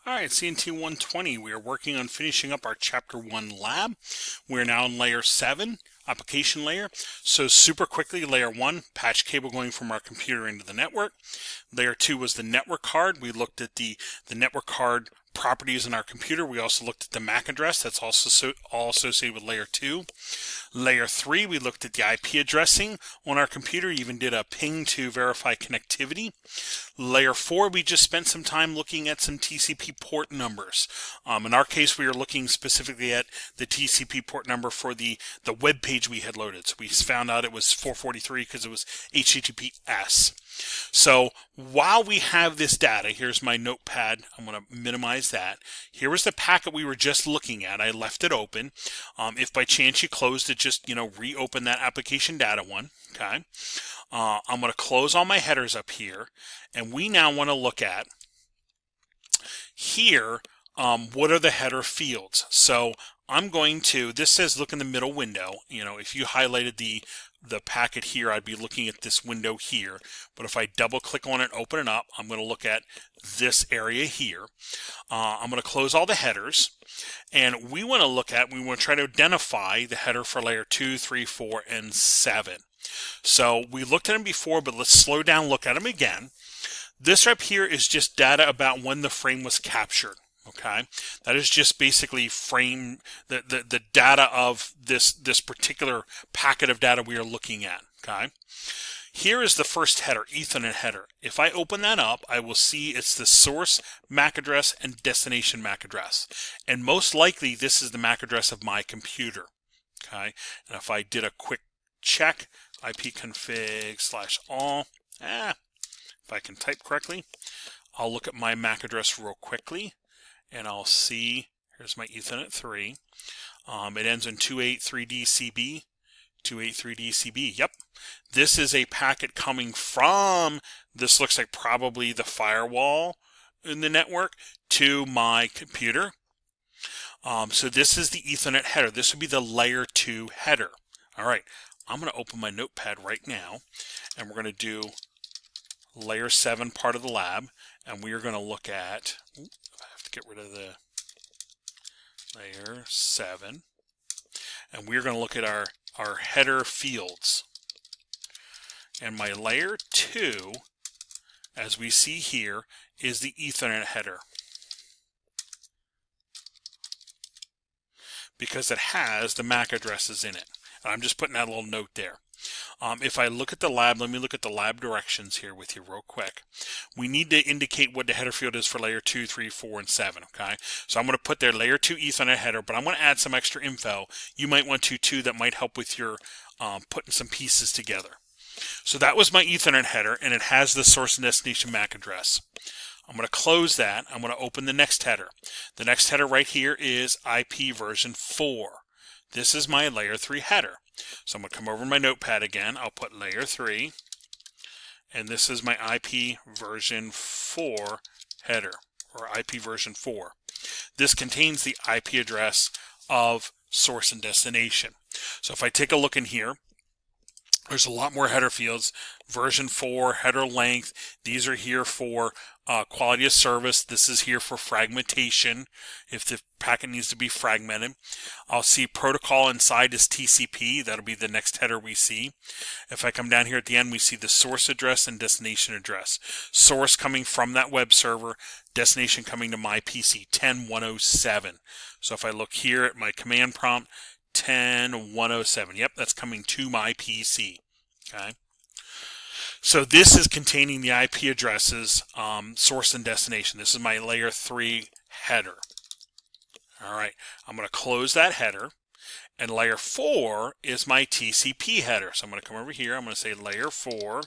All right, CNT120, we are working on finishing up our Chapter 1 lab. We're now in Layer 7, application layer. So super quickly, Layer 1, patch cable going from our computer into the network. Layer 2 was the network card. We looked at the network card properties in our computer. We also looked at the MAC address. That's also all associated with Layer 2. Layer 3, we looked at the IP addressing on our computer, even did a ping to verify connectivity. Layer 4, we just spent some time looking at some TCP port numbers. In our case, we are looking specifically at the TCP port number for the web page we had loaded. So we found out it was 443 because it was HTTPS. So while we have this data, here's my notepad. I'm going to minimize that. Here was the packet we were just looking at. I left it open. If by chance you closed it, just reopen that application data one. Okay. I'm going to close all my headers up here, and we now want to look at here. What are the header fields? So I'm going to. This says look in the middle window. If you highlighted the packet here, I'd be looking at this window here. But if I double click on it, open it up, I'm going to look at this area here. I'm going to close all the headers, and we want to try to identify the header for layer 2, 3, 4, and 7. So we looked at them before, but let's slow down, look at them again. This right here is just data about when the frame was captured. Okay, that is just basically the data of this particular packet of data we are looking at. Okay, here is the first header, Ethernet header. If I open that up, I will see it's the source MAC address and destination MAC address, and most likely this is the MAC address of my computer. Okay, and if I did a quick check, ipconfig/all, if I can type correctly, I'll look at my MAC address real quickly. And I'll see, here's my Ethernet 3. It ends in 283DCB. 283DCB, yep. This is a packet coming from, this looks like probably the firewall in the network, to my computer. So this is the Ethernet header. This would be the layer 2 header. All right, I'm going to open my notepad right now, and we're going to do layer 7 part of the lab, and we are going to look at, I have to get rid of the layer 7, and we're going to look at our header fields. And my layer 2, as we see here, is the Ethernet header, because it has the MAC addresses in it. And I'm just putting that little note there. If I look at the lab, let me look at the lab directions here with you real quick. We need to indicate what the header field is for layer 2, 3, 4, and 7, okay? So I'm going to put there layer 2 Ethernet header, but I'm going to add some extra info. You might want to too, that might help with your putting some pieces together. So that was my Ethernet header, and it has the source and destination MAC address. I'm going to close that. I'm going to open the next header. The next header right here is IP version 4. This is my layer 3 header. So I'm going to come over to my notepad again. I'll put layer 3, and this is my IP version 4 header, or IP version 4. This contains the IP address of source and destination. So if I take a look in here, there's a lot more header fields. Version 4, header length. These are here for quality of service. This is here for fragmentation, if the packet needs to be fragmented. I'll see protocol inside is TCP. That'll be the next header we see. If I come down here at the end, we see the source address and destination address. Source coming from that web server, destination coming to my PC, 10107. So if I look here at my command prompt, 10107. Yep, that's coming to my PC. Okay. So this is containing the IP addresses, source and destination. This is my layer 3 header. All right, I'm going to close that header, and layer 4 is my TCP header. So I'm going to come over here. I'm going to say layer 4,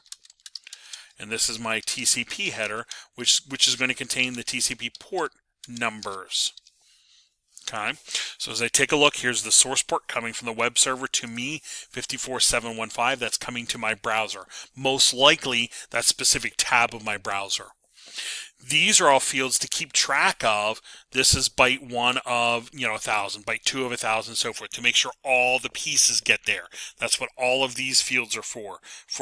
and this is my TCP header, which is going to contain the TCP port numbers. Okay, so as I take a look, here's the source port coming from the web server to me, 54715. That's coming to my browser. Most likely, that specific tab of my browser. These are all fields to keep track of. This is byte 1 of 1,000, byte 2 of 1,000, and so forth, to make sure all the pieces get there. That's what all of these fields are for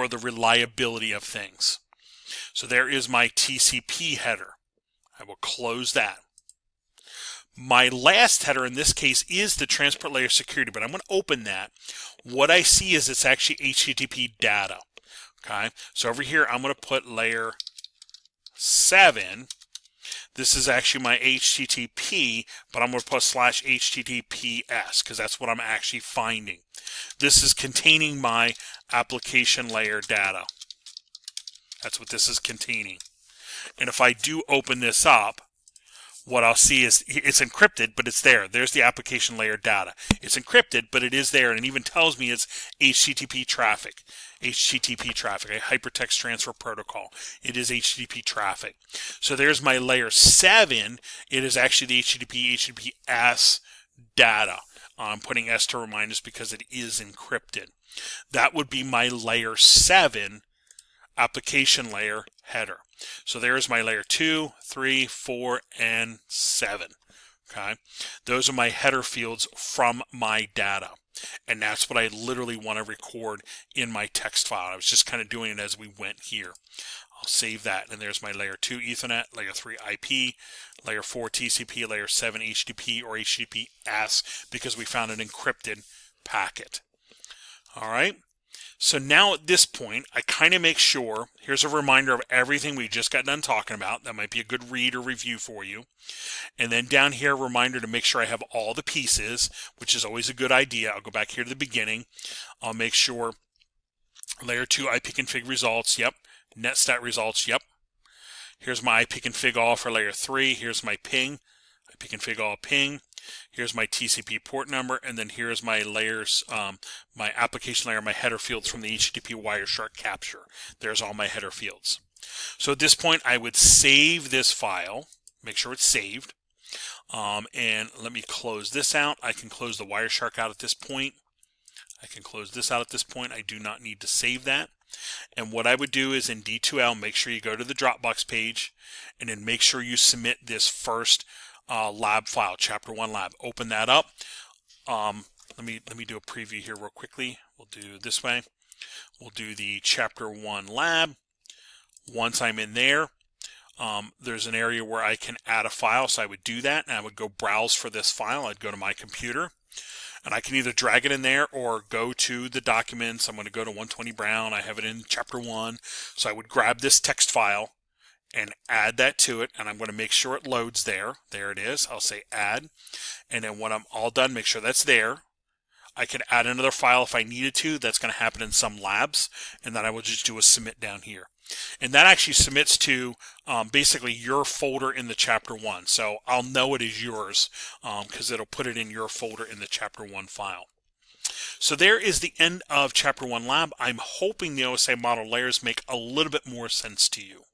the reliability of things. So there is my TCP header. I will close that. My last header in this case is the transport layer security, but I'm going to open that. What I see is it's actually HTTP data. Okay, so over here I'm going to put layer 7. This is actually my HTTP, but I'm going to put /HTTPS because that's what I'm actually finding. This is containing my application layer data. That's what this is containing. And if I do open this up, what I'll see is it's encrypted, but it's there. There's the application layer data. It's encrypted, but it is there, and it even tells me it's HTTP traffic. HTTP traffic, a hypertext transfer protocol. It is HTTP traffic. So there's my layer 7. It is actually the HTTPS data. I'm putting S to remind us because it is encrypted. That would be my layer 7 application layer header. So there's my layer 2, 3, 4, and 7. Okay, those are my header fields from my data. And that's what I literally want to record in my text file. I was just kind of doing it as we went here. I'll save that. And there's my layer 2 Ethernet, layer 3 IP, layer 4 TCP, layer 7 HTTP or HTTPS because we found an encrypted packet. All right. So now at this point, I kind of make sure, here's a reminder of everything we just got done talking about. That might be a good read or review for you. And then down here, a reminder to make sure I have all the pieces, which is always a good idea. I'll go back here to the beginning. I'll make sure layer 2 ipconfig results, yep. Netstat results, yep. Here's my ipconfig all for layer 3. Here's my ping, ipconfig all ping. Here's my TCP port number, and then here's my layers, my application layer, my header fields from the HTTP Wireshark capture. There's all my header fields. So at this point, I would save this file, make sure it's saved, and let me close this out. I can close the Wireshark out at this point. I can close this out at this point. I do not need to save that. And what I would do is in D2L, make sure you go to the Dropbox page, and then make sure you submit this first lab file, Chap1Lab. Open that up. Let me do a preview here real quickly. We'll do it this way. We'll do the Chap1Lab. Once I'm in there, there's an area where I can add a file, so I would do that, and I would go browse for this file. I'd go to my computer, and I can either drag it in there or go to the documents. I'm going to go to 120 Brown. I have it in Chapter 1, so I would grab this text file and add that to it, and I'm going to make sure it loads there. There it is. I'll say add, and then when I'm all done, make sure that's there. I could add another file if I needed to. That's going to happen in some labs, and then I will just do a submit down here. And that actually submits to basically your folder in the Chapter 1. So I'll know it is yours because it'll put it in your folder in the Chapter 1 file. So there is the end of Chapter 1 Lab. I'm hoping the OSI model layers make a little bit more sense to you.